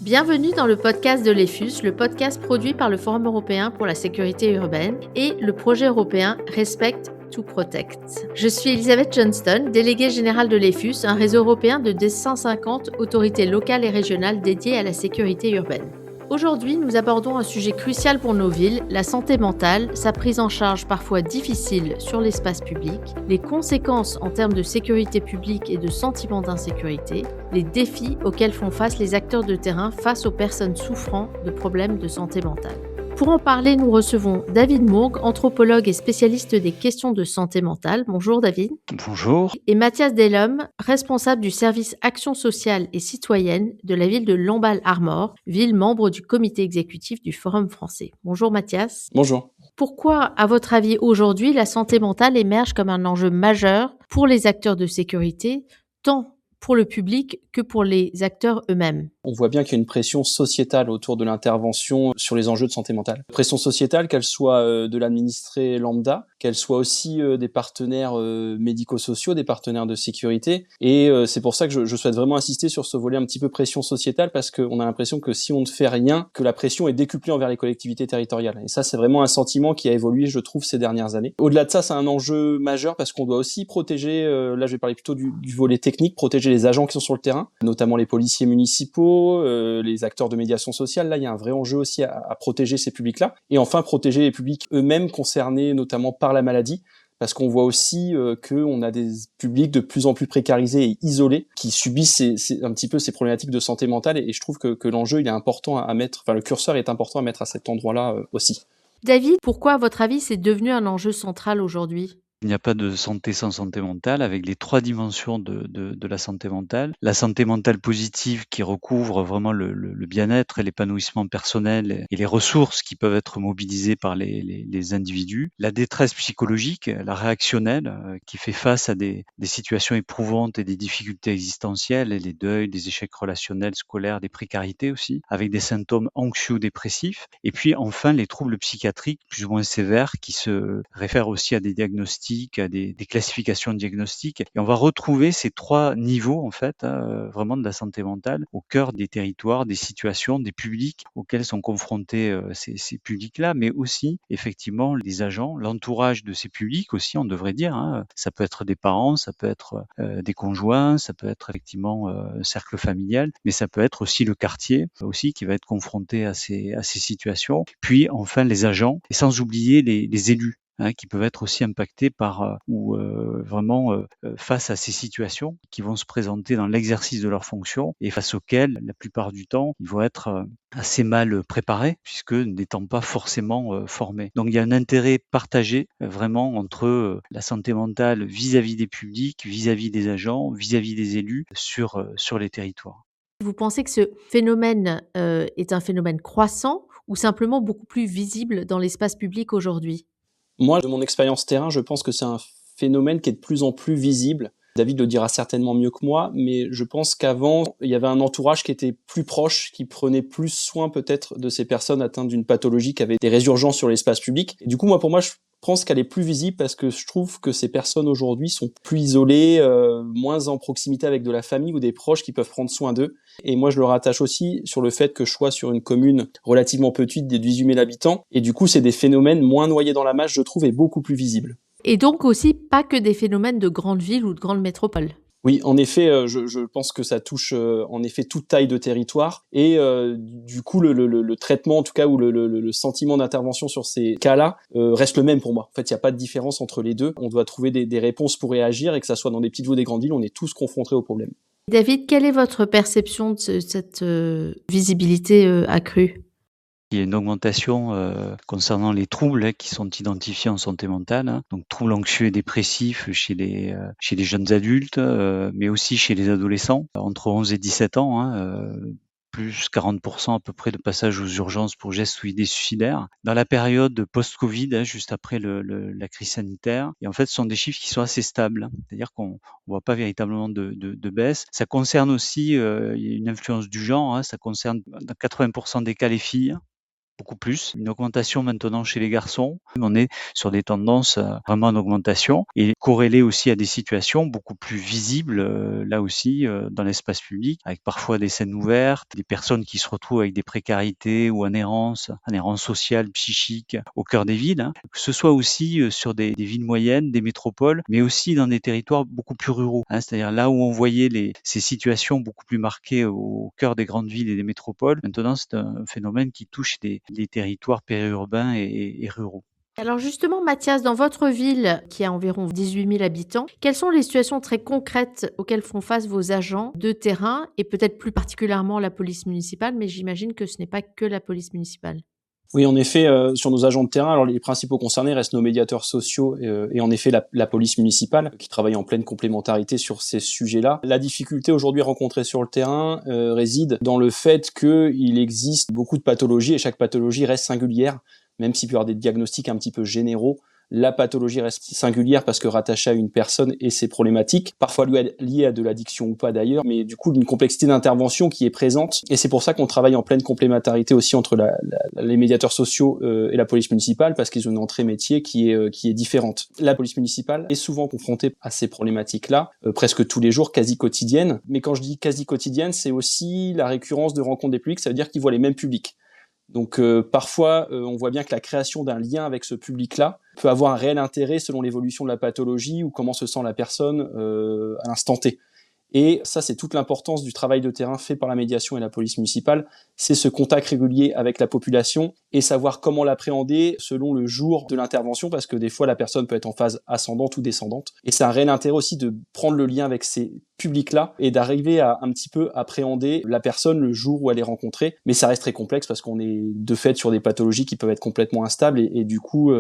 Bienvenue dans le podcast de l'EFUS, le podcast produit par le Forum européen pour la sécurité urbaine et le projet européen Respect to Protect. Je suis Elisabeth Johnston, déléguée générale de l'EFUS, un réseau européen de 250 autorités locales et régionales dédiées à la sécurité urbaine. Aujourd'hui, nous abordons un sujet crucial pour nos villes, la santé mentale, sa prise en charge parfois difficile sur l'espace public, les conséquences en termes de sécurité publique et de sentiment d'insécurité, les défis auxquels font face les acteurs de terrain face aux personnes souffrant de problèmes de santé mentale. Pour en parler, nous recevons David Mourgue, anthropologue et spécialiste des questions de santé mentale. Bonjour David. Bonjour. Et Mathias Delhomme, responsable du service action sociale et citoyenne de la ville de Lamballe-Armor, ville membre du comité exécutif du Forum français. Bonjour Mathias. Bonjour. Pourquoi, à votre avis, aujourd'hui, la santé mentale émerge comme un enjeu majeur pour les acteurs de sécurité, tant pour le public que pour les acteurs eux-mêmes? On voit bien qu'il y a une pression sociétale autour de l'intervention sur les enjeux de santé mentale. Pression sociétale, qu'elle soit de l'administré lambda, qu'elle soit aussi des partenaires médico-sociaux, des partenaires de sécurité. Et c'est pour ça que je souhaite vraiment insister sur ce volet un petit peu pression sociétale, parce qu'on a l'impression que si on ne fait rien, que la pression est décuplée envers les collectivités territoriales. Et ça, c'est vraiment un sentiment qui a évolué, je trouve, ces dernières années. Au-delà de ça, c'est un enjeu majeur parce qu'on doit aussi protéger, là je vais parler plutôt du volet technique, protéger les agents qui sont sur le terrain, notamment les policiers municipaux, les acteurs de médiation sociale. Là, il y a un vrai enjeu aussi à protéger ces publics-là. Et enfin, protéger les publics eux-mêmes concernés notamment par la maladie, parce qu'on voit aussi qu'on a des publics de plus en plus précarisés et isolés qui subissent un petit peu ces problématiques de santé mentale. Et je trouve que l'enjeu, il est important à mettre, enfin le curseur est important à mettre à cet endroit-là aussi. David, pourquoi, à votre avis, c'est devenu un enjeu central aujourd'hui ? Il n'y a pas de santé sans santé mentale, avec les 3 dimensions de la santé mentale. La santé mentale positive qui recouvre vraiment le bien-être et l'épanouissement personnel et les ressources qui peuvent être mobilisées par les individus. La détresse psychologique, la réactionnelle, qui fait face à des situations éprouvantes et des difficultés existentielles, et les deuils, des échecs relationnels, scolaires, des précarités aussi, avec des symptômes anxio-dépressifs. Et puis enfin, les troubles psychiatriques plus ou moins sévères qui se réfèrent aussi à des diagnostics, à des classifications diagnostiques. Et on va retrouver ces 3 niveaux, en fait, vraiment de la santé mentale au cœur des territoires, des situations, des publics auxquels sont confrontés ces publics-là, mais aussi, effectivement, les agents, l'entourage de ces publics aussi, on devrait dire. Ça peut être des parents, ça peut être des conjoints, ça peut être effectivement un cercle familial, mais ça peut être aussi le quartier aussi qui va être confronté à ces situations. Puis, enfin, les agents, et sans oublier les élus, qui peuvent être aussi impactés par vraiment face à ces situations qui vont se présenter dans l'exercice de leurs fonctions et face auxquelles, la plupart du temps, ils vont être assez mal préparés puisque n'étant pas forcément formés. Donc il y a un intérêt partagé vraiment entre la santé mentale vis-à-vis des publics, vis-à-vis des agents, vis-à-vis des élus sur les territoires. Vous pensez que ce phénomène est un phénomène croissant ou simplement beaucoup plus visible dans l'espace public aujourd'hui ? Moi, de mon expérience terrain, je pense que c'est un phénomène qui est de plus en plus visible. David le dira certainement mieux que moi, mais je pense qu'avant, il y avait un entourage qui était plus proche, qui prenait plus soin peut-être de ces personnes atteintes d'une pathologie qui avait des résurgences sur l'espace public. Et du coup, pour moi, je pense qu'elle est plus visible parce que je trouve que ces personnes aujourd'hui sont plus isolées, moins en proximité avec de la famille ou des proches qui peuvent prendre soin d'eux. Et moi, je le rattache aussi sur le fait que je sois sur une commune relativement petite de 18 000 habitants. Et du coup, c'est des phénomènes moins noyés dans la masse, je trouve, et beaucoup plus visibles. Et donc aussi pas que des phénomènes de grandes villes ou de grandes métropoles. Oui, en effet, je pense que ça touche en effet toute taille de territoire et du coup le traitement en tout cas ou le sentiment d'intervention sur ces cas-là reste le même pour moi. En fait, il n'y a pas de différence entre les deux. On doit trouver des réponses pour réagir et que ça soit dans des petites villes ou des grandes villes, on est tous confrontés au problème. David, quelle est votre perception de cette visibilité accrue ? Il y a une augmentation concernant les troubles qui sont identifiés en santé mentale, donc troubles anxieux et dépressifs chez les jeunes adultes, mais aussi chez les adolescents, entre 11 et 17 ans, plus 40% à peu près de passages aux urgences pour gestes ou idées suicidaires. Dans la période post-Covid, juste après la crise sanitaire, et en fait, ce sont des chiffres qui sont assez stables, c'est-à-dire qu'on voit pas véritablement de baisse. Ça concerne aussi, il y a une influence du genre, ça concerne dans 80% des cas les filles, beaucoup plus. Une augmentation maintenant chez les garçons. On est sur des tendances vraiment en augmentation et corrélées aussi à des situations beaucoup plus visibles, là aussi, dans l'espace public, avec parfois des scènes ouvertes, des personnes qui se retrouvent avec des précarités ou en errance sociale, psychique, au cœur des villes, hein. Que ce soit aussi sur des villes moyennes, des métropoles, mais aussi dans des territoires beaucoup plus ruraux, hein. C'est-à-dire là où on voyait ces situations beaucoup plus marquées au cœur des grandes villes et des métropoles, maintenant c'est un phénomène qui touche les territoires périurbains et ruraux. Alors justement, Mathias, dans votre ville, qui a environ 18 000 habitants, quelles sont les situations très concrètes auxquelles font face vos agents de terrain et peut-être plus particulièrement la police municipale, mais j'imagine que ce n'est pas que la police municipale. Oui, en effet, sur nos agents de terrain, alors les principaux concernés restent nos médiateurs sociaux et en effet la police municipale qui travaille en pleine complémentarité sur ces sujets-là. La difficulté aujourd'hui rencontrée sur le terrain réside dans le fait qu'il existe beaucoup de pathologies et chaque pathologie reste singulière, même s'il peut y avoir des diagnostics un petit peu généraux. La pathologie reste singulière parce que rattachée à une personne et ses problématiques, parfois liées à de l'addiction ou pas d'ailleurs, mais du coup une complexité d'intervention qui est présente. Et c'est pour ça qu'on travaille en pleine complémentarité aussi entre les médiateurs sociaux et la police municipale, parce qu'ils ont une entrée métier qui est différente. La police municipale est souvent confrontée à ces problématiques-là, presque tous les jours, quasi quotidiennes. Mais quand je dis quasi quotidienne, c'est aussi la récurrence de rencontres des publics, ça veut dire qu'ils voient les mêmes publics. Donc parfois, on voit bien que la création d'un lien avec ce public-là peut avoir un réel intérêt selon l'évolution de la pathologie ou comment se sent la personne à l'instant T. Et ça, c'est toute l'importance du travail de terrain fait par la médiation et la police municipale. C'est ce contact régulier avec la population et savoir comment l'appréhender selon le jour de l'intervention, parce que des fois, la personne peut être en phase ascendante ou descendante. Et c'est un réel intérêt aussi de prendre le lien avec ces publics-là et d'arriver à un petit peu appréhender la personne le jour où elle est rencontrée. Mais ça reste très complexe parce qu'on est de fait sur des pathologies qui peuvent être complètement instables et du coup,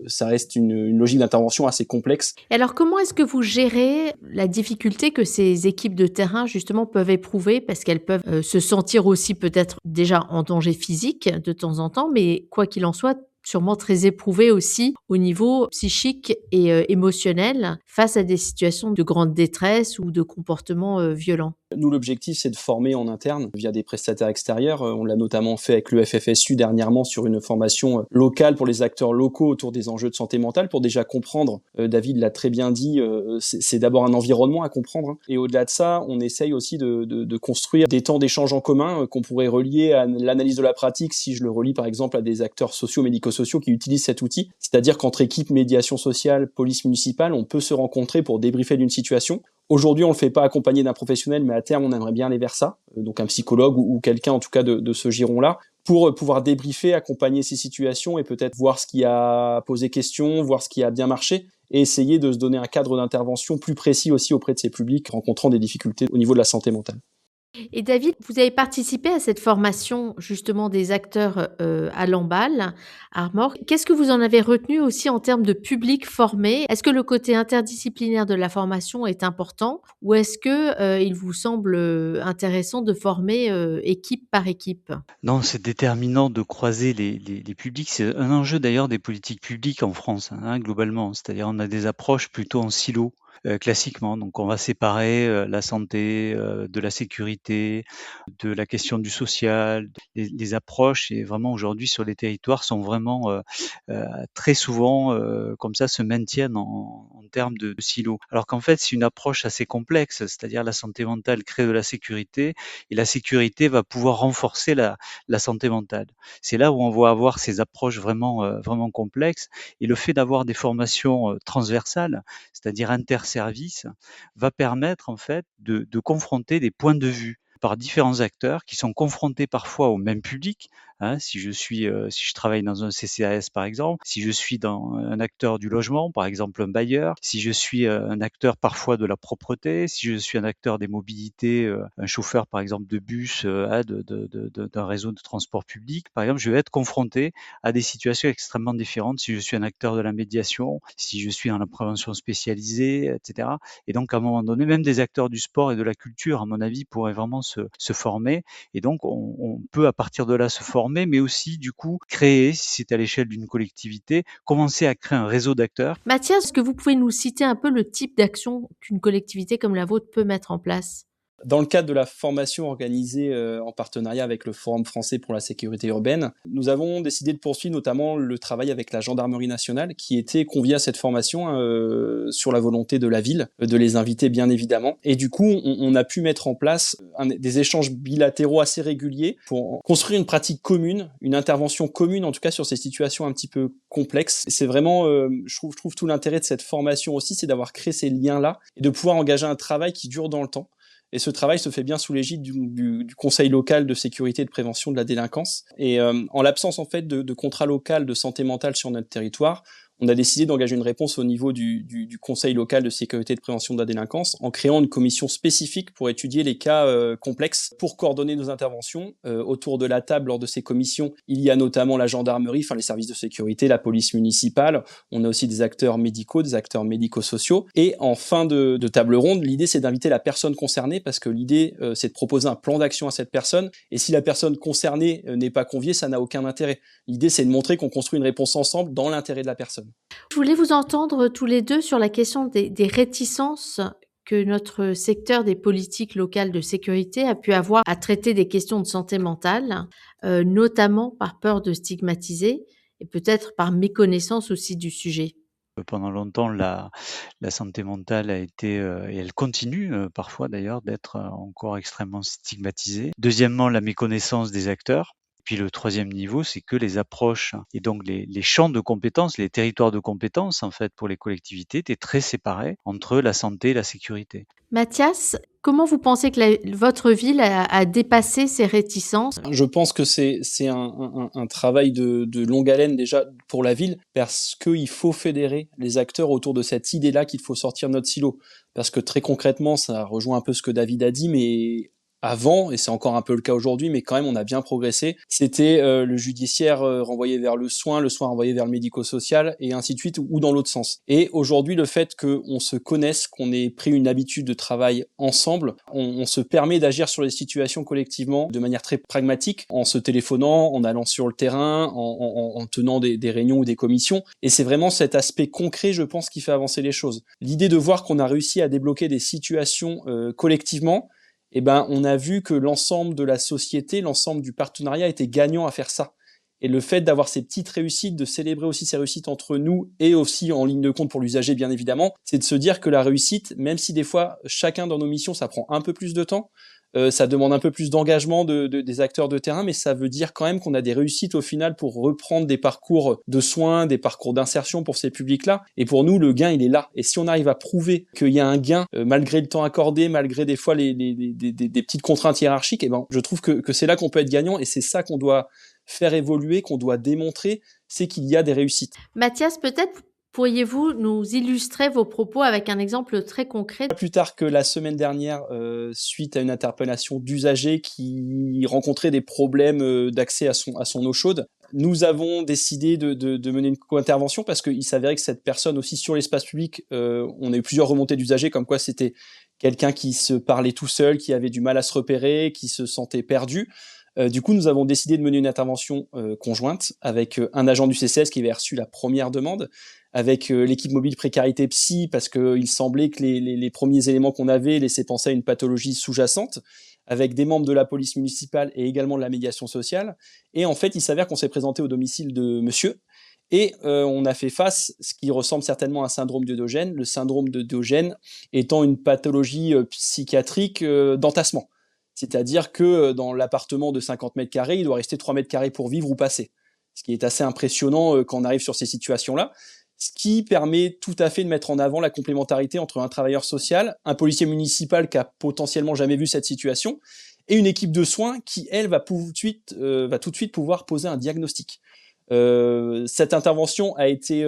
ça reste une logique d'intervention assez complexe. Et alors, comment est-ce que vous gérez la difficulté que ces équipes de terrain, justement, peuvent éprouver parce qu'elles peuvent se sentir aussi peut-être déjà en danger physique de temps en temps, mais quoi qu'il en soit, sûrement très éprouvées aussi au niveau psychique et émotionnel face à des situations de grande détresse ou de comportements violents? Nous, l'objectif, c'est de former en interne via des prestataires extérieurs. On l'a notamment fait avec le FFSU dernièrement sur une formation locale pour les acteurs locaux autour des enjeux de santé mentale pour déjà comprendre, David l'a très bien dit, c'est d'abord un environnement à comprendre, hein. Et au-delà de ça, on essaye aussi de construire des temps d'échange en commun qu'on pourrait relier à l'analyse de la pratique si je le relie par exemple à des acteurs sociaux, médico-sociaux qui utilisent cet outil. C'est-à-dire qu'entre équipe médiation sociale, police municipale, on peut se rencontrer pour débriefer d'une situation. Aujourd'hui, on le fait pas accompagné d'un professionnel, mais à terme, on aimerait bien aller vers ça. Donc un psychologue ou quelqu'un, en tout cas, de ce giron-là, pour pouvoir débriefer, accompagner ces situations et peut-être voir ce qui a posé question, voir ce qui a bien marché et essayer de se donner un cadre d'intervention plus précis aussi auprès de ces publics rencontrant des difficultés au niveau de la santé mentale. Et David, vous avez participé à cette formation justement des acteurs à Lamballe, Armor. Qu'est-ce que vous en avez retenu aussi en termes de public formé? Est-ce que le côté interdisciplinaire de la formation est important ou est-ce que il vous semble intéressant de former équipe par équipe? Non, c'est déterminant de croiser les publics. C'est un enjeu d'ailleurs des politiques publiques en France, hein, globalement. C'est-à-dire on a des approches plutôt en silo. Classiquement, donc on va séparer la santé de la sécurité, de la question du social. Les approches et vraiment aujourd'hui sur les territoires sont vraiment très souvent comme ça se maintiennent en termes de silos. Alors qu'en fait c'est une approche assez complexe, c'est-à-dire la santé mentale crée de la sécurité et la sécurité va pouvoir renforcer la santé mentale. C'est là où on va avoir ces approches vraiment complexes et le fait d'avoir des formations transversales, c'est-à-dire interservices, va permettre en fait de confronter des points de vue par différents acteurs qui sont confrontés parfois au même public, hein. Si je travaille dans un CCAS par exemple, si je suis dans un acteur du logement, par exemple un bailleur, si je suis un acteur parfois de la propreté, si je suis un acteur des mobilités, un chauffeur par exemple de bus, d'un réseau de transport public, par exemple, je vais être confronté à des situations extrêmement différentes si je suis un acteur de la médiation, si je suis dans la prévention spécialisée, etc. Et donc à un moment donné, même des acteurs du sport et de la culture, à mon avis, pourraient vraiment se former. Et donc on peut à partir de là se former, mais aussi du coup créer, si c'est à l'échelle d'une collectivité, commencer à créer un réseau d'acteurs. Mathias, est-ce que vous pouvez nous citer un peu le type d'action qu'une collectivité comme la vôtre peut mettre en place? Dans le cadre de la formation organisée en partenariat avec le Forum français pour la sécurité urbaine, nous avons décidé de poursuivre notamment le travail avec la gendarmerie nationale qui était conviée à cette formation sur la volonté de la ville, de les inviter bien évidemment. Et du coup, on a pu mettre en place des échanges bilatéraux assez réguliers pour construire une pratique commune, une intervention commune en tout cas sur ces situations un petit peu complexes. C'est vraiment, je trouve tout l'intérêt de cette formation aussi, c'est d'avoir créé ces liens-là et de pouvoir engager un travail qui dure dans le temps. Et ce travail se fait bien sous l'égide du Conseil local de sécurité et de prévention de la délinquance. Et en l'absence en fait de contrat local de santé mentale sur notre territoire, on a décidé d'engager une réponse au niveau du Conseil local de sécurité et de prévention de la délinquance en créant une commission spécifique pour étudier les cas complexes, pour coordonner nos interventions. Autour de la table, lors de ces commissions, il y a notamment la gendarmerie, les services de sécurité, la police municipale. On a aussi des acteurs médicaux, des acteurs médico-sociaux. Et en fin de table ronde, l'idée, c'est d'inviter la personne concernée parce que l'idée, c'est de proposer un plan d'action à cette personne. Et si la personne concernée n'est pas conviée, ça n'a aucun intérêt. L'idée, c'est de montrer qu'on construit une réponse ensemble dans l'intérêt de la personne. Je voulais vous entendre tous les deux sur la question des réticences que notre secteur des politiques locales de sécurité a pu avoir à traiter des questions de santé mentale, notamment par peur de stigmatiser et peut-être par méconnaissance aussi du sujet. Pendant longtemps, la santé mentale a été, et elle continue parfois d'ailleurs, d'être encore extrêmement stigmatisée. Deuxièmement, la méconnaissance des acteurs. Puis le troisième niveau, c'est que les approches et donc les champs de compétences, les territoires de compétences en fait pour les collectivités étaient très séparés entre la santé et la sécurité. Mathias, comment vous pensez que votre ville a dépassé ces réticences? Je pense que c'est un travail de longue haleine déjà pour la ville, parce qu'il faut fédérer les acteurs autour de cette idée-là qu'il faut sortir de notre silo. Parce que très concrètement, ça rejoint un peu ce que David a dit, mais avant, et c'est encore un peu le cas aujourd'hui, mais quand même on a bien progressé, c'était le judiciaire renvoyé vers le soin renvoyé vers le médico-social, et ainsi de suite, ou dans l'autre sens. Et aujourd'hui, le fait qu'on se connaisse, qu'on ait pris une habitude de travail ensemble, on se permet d'agir sur les situations collectivement de manière très pragmatique, en se téléphonant, en allant sur le terrain, en tenant des réunions ou des commissions. Et c'est vraiment cet aspect concret, je pense, qui fait avancer les choses. L'idée de voir qu'on a réussi à débloquer des situations collectivement, eh ben, on a vu que l'ensemble de la société, l'ensemble du partenariat était gagnant à faire ça. Et le fait d'avoir ces petites réussites, de célébrer aussi ces réussites entre nous et aussi en ligne de compte pour l'usager, bien évidemment, c'est de se dire que la réussite, même si des fois, chacun dans nos missions, ça prend un peu plus de temps, ça demande un peu plus d'engagement des acteurs de terrain, mais ça veut dire quand même qu'on a des réussites au final pour reprendre des parcours de soins, des parcours d'insertion pour ces publics-là. Et pour nous, le gain, il est là. Et si on arrive à prouver qu'il y a un gain, malgré le temps accordé, malgré des fois des petites contraintes hiérarchiques, et ben, je trouve que c'est là qu'on peut être gagnant, et c'est ça qu'on doit faire évoluer, qu'on doit démontrer, c'est qu'il y a des réussites. Mathias, peut-être pourriez-vous nous illustrer vos propos avec un exemple très concret? Pas plus tard que la semaine dernière, suite à une interpellation d'usagers qui rencontraient des problèmes d'accès à son eau chaude, nous avons décidé de mener une co-intervention parce qu'il s'avérait que cette personne aussi sur l'espace public, on a eu plusieurs remontées d'usagers comme quoi c'était quelqu'un qui se parlait tout seul, qui avait du mal à se repérer, qui se sentait perdu. Du coup, nous avons décidé de mener une intervention conjointe avec un agent du CCS qui avait reçu la première demande, avec l'équipe mobile précarité psy, parce qu'il semblait que les premiers éléments qu'on avait laissaient penser à une pathologie sous-jacente, avec des membres de la police municipale et également de la médiation sociale. Et en fait, il s'avère qu'on s'est présenté au domicile de monsieur, et on a fait face, ce qui ressemble certainement à un syndrome de Diogène, le syndrome de Diogène étant une pathologie psychiatrique d'entassement. C'est-à-dire que dans l'appartement de 50 mètres carrés, il doit rester 3 mètres carrés pour vivre ou passer. Ce qui est assez impressionnant quand on arrive sur ces situations-là. Ce qui permet tout à fait de mettre en avant la complémentarité entre un travailleur social, un policier municipal qui a potentiellement jamais vu cette situation, et une équipe de soins qui, elle, va tout de suite pouvoir poser un diagnostic. Cette intervention a été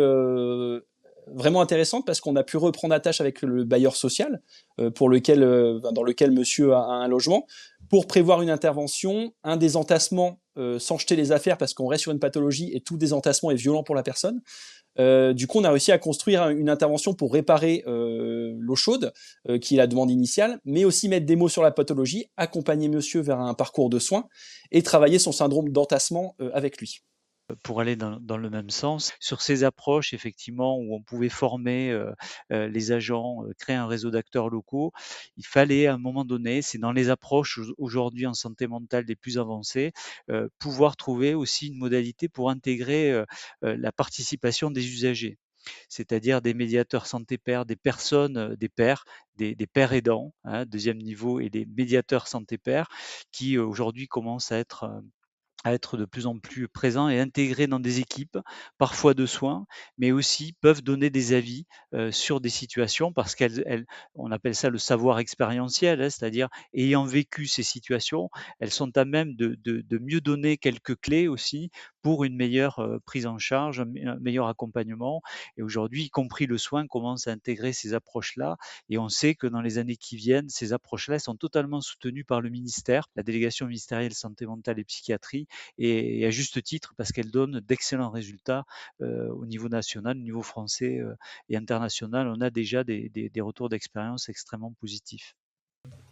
vraiment intéressante parce qu'on a pu reprendre attache avec le bailleur social dans lequel monsieur a un logement pour prévoir une intervention, un désentassement sans jeter les affaires parce qu'on reste sur une pathologie et tout désentassement est violent pour la personne. Du coup, on a réussi à construire une intervention pour réparer l'eau chaude, qui est la demande initiale, mais aussi mettre des mots sur la pathologie, accompagner monsieur vers un parcours de soins et travailler son syndrome d'entassement avec lui. pour aller dans le même sens. Sur ces approches, effectivement, où on pouvait former les agents, créer un réseau d'acteurs locaux, il fallait à un moment donné, c'est dans les approches aujourd'hui en santé mentale les plus avancées, pouvoir trouver aussi une modalité pour intégrer la participation des usagers, c'est-à-dire des médiateurs santé-pairs, des personnes, des pairs, des pairs aidants, hein, deuxième niveau, et des médiateurs santé-pairs qui aujourd'hui commencent à être de plus en plus présents et intégrés dans des équipes, parfois de soins, mais aussi peuvent donner des avis sur des situations parce on appelle ça le savoir expérientiel, hein, c'est-à-dire ayant vécu ces situations, elles sont à même de mieux donner quelques clés aussi pour une meilleure prise en charge, un meilleur accompagnement. Et aujourd'hui, y compris le soin commence à intégrer ces approches-là. Et on sait que dans les années qui viennent, ces approches-là sont totalement soutenues par le ministère, la délégation ministérielle santé mentale et psychiatrie, et à juste titre parce qu'elle donne d'excellents résultats au niveau national, au niveau français et international. On a déjà des retours d'expérience extrêmement positifs.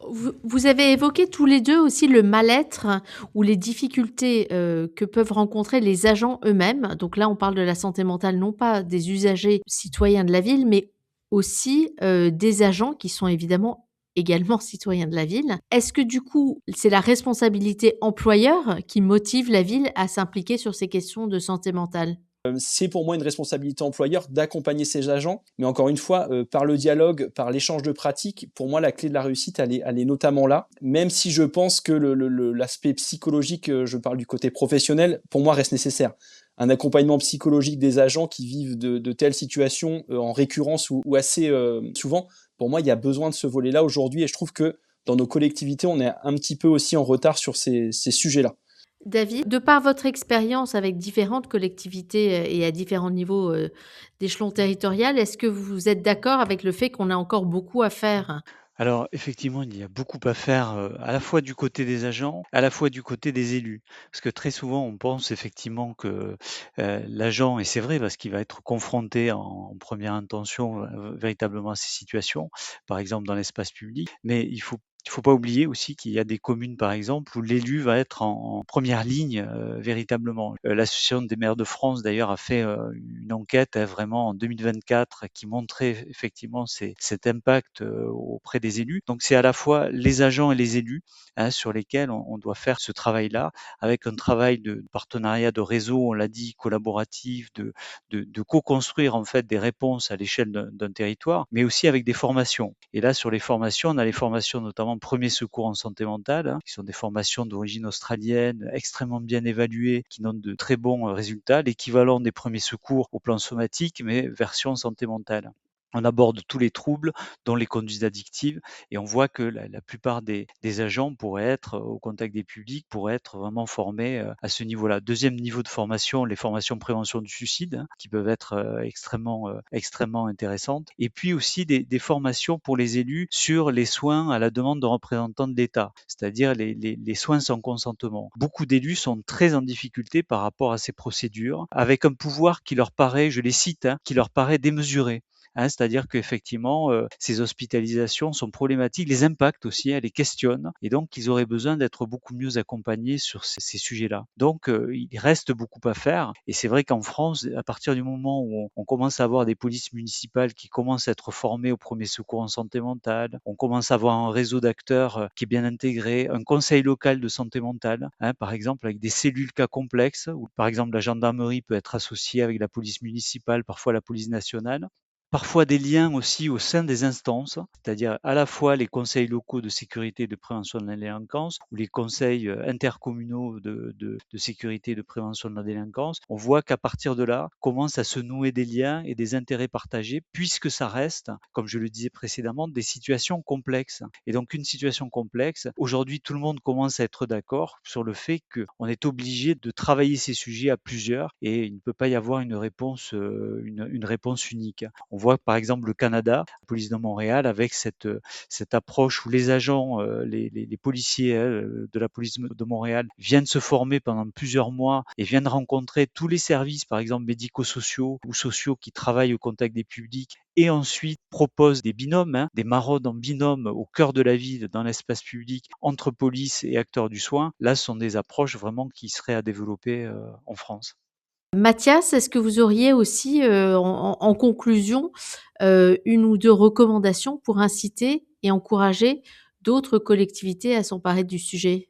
Vous avez évoqué tous les 2 aussi le mal-être ou les difficultés, que peuvent rencontrer les agents eux-mêmes. Donc là, on parle de la santé mentale, non pas des usagers citoyens de la ville, mais aussi, des agents qui sont évidemment également citoyens de la ville. Est-ce que du coup, c'est la responsabilité employeur qui motive la ville à s'impliquer sur ces questions de santé mentale? C'est pour moi une responsabilité employeur d'accompagner ses agents, mais encore une fois, par le dialogue, par l'échange de pratiques, pour moi la clé de la réussite, elle est notamment là, même si je pense que l'aspect psychologique, je parle du côté professionnel, pour moi reste nécessaire. Un accompagnement psychologique des agents qui vivent de telles situations en récurrence ou assez souvent, pour moi il y a besoin de ce volet-là aujourd'hui, et je trouve que dans nos collectivités, on est un petit peu aussi en retard sur ces sujets-là. David, de par votre expérience avec différentes collectivités, et à différents niveaux, d'échelon territorial, est-ce que vous êtes d'accord avec le fait qu'on a encore beaucoup à faire? Alors effectivement, il y a beaucoup à faire, à la fois du côté des agents, à la fois du côté des élus. Parce que très souvent, on pense effectivement que, l'agent, et c'est vrai parce qu'il va être confronté en première intention, véritablement à ces situations, par exemple dans l'espace public. Mais il faut pas oublier aussi qu'il y a des communes, par exemple, où l'élu va être en première ligne, véritablement. L'Association des maires de France d'ailleurs a fait, une enquête, hein, vraiment en 2024 qui montrait effectivement cet impact, auprès des élus. Donc c'est à la fois les agents et les élus, hein, sur lesquels on doit faire ce travail-là, avec un travail de partenariat, de réseau, on l'a dit, collaboratif, de co-construire en fait des réponses à l'échelle d'un territoire, mais aussi avec des formations. Et là, sur les formations, on a les formations notamment premier secours en santé mentale, hein, qui sont des formations d'origine australienne, extrêmement bien évaluées, qui donnent de très bons résultats, l'équivalent des premiers secours au plan somatique, mais version santé mentale. On aborde tous les troubles, dont les conduites addictives, et on voit que la plupart des agents pourraient être au contact des publics, pourraient être vraiment formés à ce niveau-là. Deuxième niveau de formation, les formations prévention du suicide, hein, qui peuvent être extrêmement intéressantes. Et puis aussi des formations pour les élus sur les soins à la demande de représentants de l'État, c'est-à-dire les soins sans consentement. Beaucoup d'élus sont très en difficulté par rapport à ces procédures, avec un pouvoir qui leur paraît, je les cite, hein, qui leur paraît démesuré. Hein, c'est-à-dire qu'effectivement, ces hospitalisations sont problématiques, les impacts aussi, elles les questionnent, et donc ils auraient besoin d'être beaucoup mieux accompagnés sur ces sujets-là. Donc, il reste beaucoup à faire, et c'est vrai qu'en France, à partir du moment où on commence à avoir des polices municipales qui commencent à être formées au premier secours en santé mentale, on commence à avoir un réseau d'acteurs qui est bien intégré, un conseil local de santé mentale, hein, par exemple avec des cellules cas complexes, où par exemple la gendarmerie peut être associée avec la police municipale, parfois la police nationale. Parfois des liens aussi au sein des instances, c'est-à-dire à la fois les conseils locaux de sécurité et de prévention de la délinquance ou les conseils intercommunaux de sécurité et de prévention de la délinquance. On voit qu'à partir de là, commencent à se nouer des liens et des intérêts partagés, puisque ça reste, comme je le disais précédemment, des situations complexes. Et donc une situation complexe, aujourd'hui tout le monde commence à être d'accord sur le fait qu'on est obligé de travailler ces sujets à plusieurs, et il ne peut pas y avoir une réponse unique. On voit par exemple le Canada, la police de Montréal, avec cette approche où les agents, les policiers de la police de Montréal viennent se former pendant plusieurs mois et viennent rencontrer tous les services, par exemple médico-sociaux ou sociaux qui travaillent au contact des publics, et ensuite proposent des binômes, hein, des maraudes en binôme au cœur de la ville, dans l'espace public, entre police et acteurs du soin. Là, ce sont des approches vraiment qui seraient à développer en France. Mathias, est-ce que vous auriez aussi, en conclusion, 1 ou 2 recommandations pour inciter et encourager d'autres collectivités à s'emparer du sujet?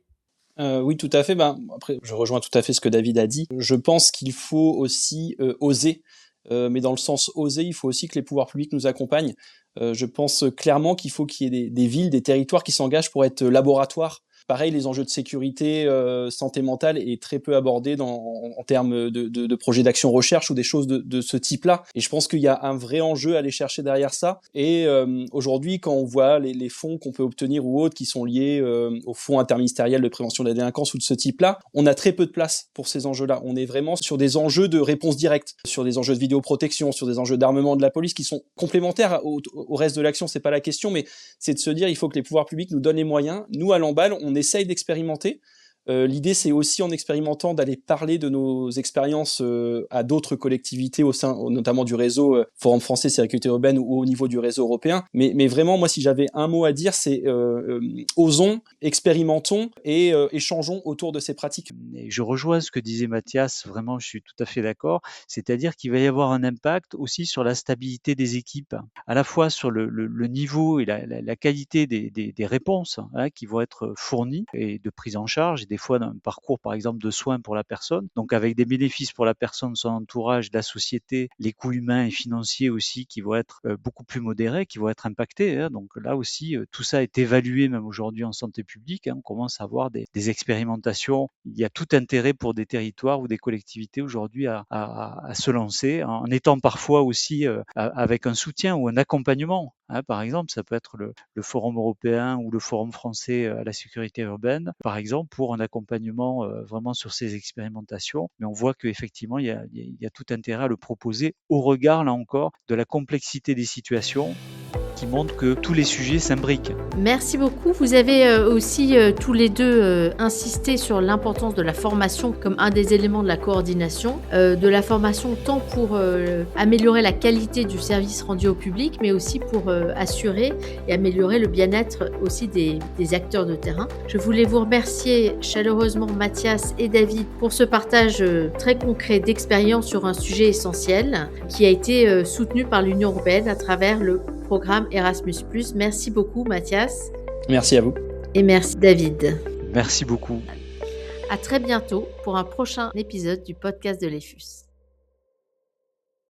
Oui, tout à fait. Ben, après, je rejoins tout à fait ce que David a dit. Je pense qu'il faut aussi, oser, mais dans le sens oser, il faut aussi que les pouvoirs publics nous accompagnent. Je pense clairement qu'il faut qu'il y ait des villes, des territoires qui s'engagent pour être laboratoires. Pareil, les enjeux de sécurité, santé mentale est très peu abordé en termes de projets d'action recherche ou des choses de ce type-là. Et je pense qu'il y a un vrai enjeu à aller chercher derrière ça. Et aujourd'hui, quand on voit les fonds qu'on peut obtenir ou autres qui sont liés au fonds interministériel de prévention de la délinquance ou de ce type-là, on a très peu de place pour ces enjeux-là. On est vraiment sur des enjeux de réponse directe, sur des enjeux de vidéoprotection, sur des enjeux d'armement de la police qui sont complémentaires au reste de l'action. C'est pas la question, mais c'est de se dire il faut que les pouvoirs publics nous donnent les moyens. Nous, à l'Emballe, on essaye d'expérimenter. L'idée, c'est aussi en expérimentant d'aller parler de nos expériences à d'autres collectivités au sein, notamment du réseau Forum français sécurité urbaine ou au niveau du réseau européen. Mais vraiment, moi, si j'avais un mot à dire, c'est osons, expérimentons et échangeons autour de ces pratiques. Et je rejoins ce que disait Mathias, vraiment, je suis tout à fait d'accord. C'est-à-dire qu'il va y avoir un impact aussi sur la stabilité des équipes, à la fois sur le niveau et la qualité des réponses qui vont être fournies et de prise en charge, et des fois d'un parcours, par exemple, de soins pour la personne. Donc, avec des bénéfices pour la personne, son entourage, la société, les coûts humains et financiers aussi qui vont être beaucoup plus modérés, qui vont être impactés. Donc là aussi, tout ça est évalué même aujourd'hui en santé publique. On commence à avoir des expérimentations. Il y a tout intérêt pour des territoires ou des collectivités aujourd'hui à se lancer, en étant parfois aussi avec un soutien ou un accompagnement. Par exemple, ça peut être le Forum européen ou le Forum français à la sécurité urbaine, par exemple, pour un accompagnement vraiment sur ces expérimentations. Mais on voit qu'effectivement, il y a tout intérêt à le proposer au regard, là encore, de la complexité des situations qui montre que tous les sujets s'imbriquent. Merci beaucoup. Vous avez aussi tous les deux insisté sur l'importance de la formation comme un des éléments de la coordination, de la formation tant pour améliorer la qualité du service rendu au public, mais aussi pour assurer et améliorer le bien-être aussi des acteurs de terrain. Je voulais vous remercier chaleureusement Mathias et David pour ce partage très concret d'expérience sur un sujet essentiel qui a été soutenu par l'Union européenne à travers le programme Erasmus+. Merci beaucoup Mathias. Merci à vous. Et merci David. Merci beaucoup. À très bientôt pour un prochain épisode du podcast de l'EFUS.